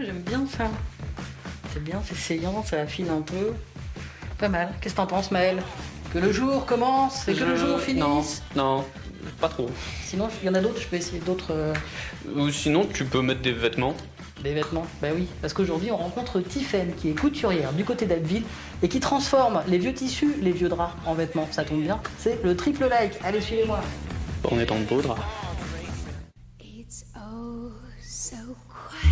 j'aime bien ça. C'est bien, c'est saillant, ça affine un peu. Pas mal. Qu'est-ce que t'en penses, Maël? Que le jour commence et que le jour finisse? Non, pas trop. Sinon, il y en a d'autres, je peux essayer d'autres. Ou sinon, tu peux mettre des vêtements. Des vêtements, bah oui, parce qu'aujourd'hui on rencontre Tiffaine qui est couturière du côté d'Abbeville et qui transforme les vieux tissus, les vieux draps en vêtements. Ça tombe bien, c'est le triple like. Allez, suivez-moi. On est dans le beau drap. It's oh so quiet.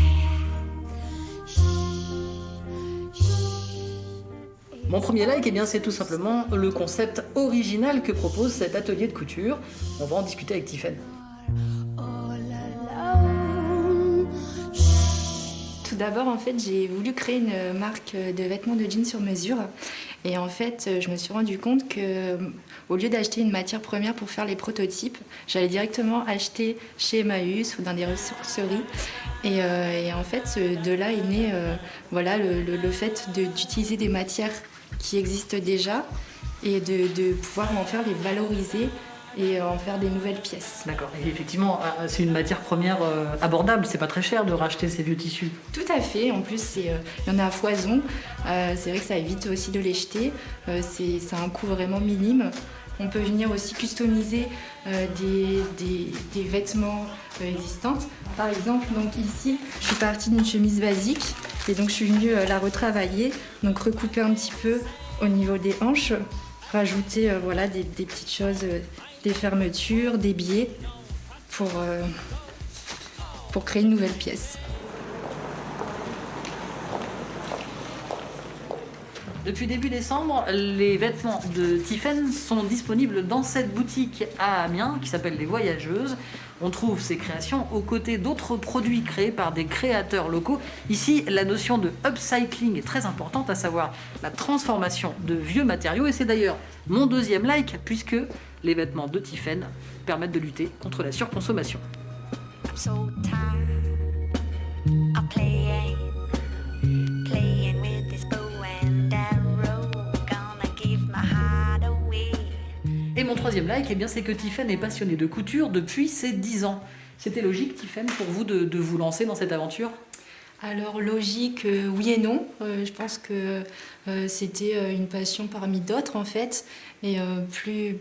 Mon premier like, eh bien, c'est tout simplement le concept original que propose cet atelier de couture. On va en discuter avec Tiffaine. Tout d'abord, en fait, j'ai voulu créer une marque de vêtements de jeans sur mesure. Et en fait, je me suis rendu compte que, au lieu d'acheter une matière première pour faire les prototypes, j'allais directement acheter chez Emmaüs ou dans des ressourceries. Et en fait, de là est né voilà, le fait d'utiliser des matières qui existent déjà et de pouvoir en faire les valoriser et en faire des nouvelles pièces. D'accord, et effectivement, c'est une matière première abordable, c'est pas très cher de racheter ces vieux tissus. Tout à fait, en plus il y en a à foison, c'est vrai que ça évite aussi de les jeter, c'est un coût vraiment minime. On peut venir aussi customiser des vêtements existants. Par exemple, donc ici, je suis partie d'une chemise basique et donc je suis venue la retravailler, donc recouper un petit peu au niveau des hanches, rajouter voilà, des petites choses, des fermetures, des biais pour créer une nouvelle pièce. Depuis début décembre, les vêtements de Tiffaine sont disponibles dans cette boutique à Amiens qui s'appelle Les Voyageuses. On trouve ces créations aux côtés d'autres produits créés par des créateurs locaux. Ici, la notion de upcycling est très importante, à savoir la transformation de vieux matériaux. Et c'est d'ailleurs mon deuxième like, puisque les vêtements de Tiffaine permettent de lutter contre la surconsommation. I'm so tired of playing with this bow and arrow. Gonna give my heart away. Et mon troisième like, eh bien, c'est que Tiffaine est passionnée de couture depuis ses 10 ans. C'était logique, Tiffaine, pour vous de vous lancer dans cette aventure? Alors logique, oui et non. Je pense que c'était une passion parmi d'autres en fait. Et plus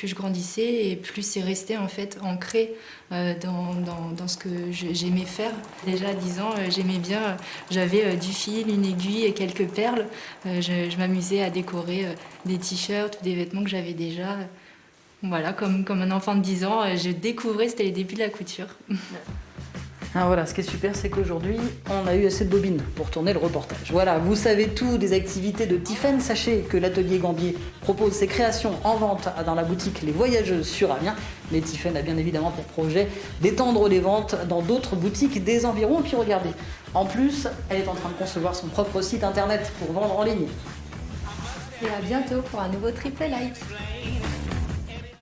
je grandissais et plus c'est resté en fait ancré dans ce que j'aimais faire. Déjà à 10 ans, j'aimais bien, j'avais du fil, une aiguille et quelques perles. Je m'amusais à décorer des t-shirts ou des vêtements que j'avais déjà. Voilà, comme un enfant de 10 ans, je découvrais, c'était les débuts de la couture. Ah, voilà, ce qui est super, c'est qu'aujourd'hui, on a eu assez de bobines pour tourner le reportage. Voilà, vous savez tout des activités de Tiffaine. Sachez que l'atelier Gambier propose ses créations en vente dans la boutique Les Voyageuses sur Amiens. Mais Tiffaine a bien évidemment pour projet d'étendre les ventes dans d'autres boutiques des environs. Et puis regardez, en plus, elle est en train de concevoir son propre site internet pour vendre en ligne. Et à bientôt pour un nouveau triple like.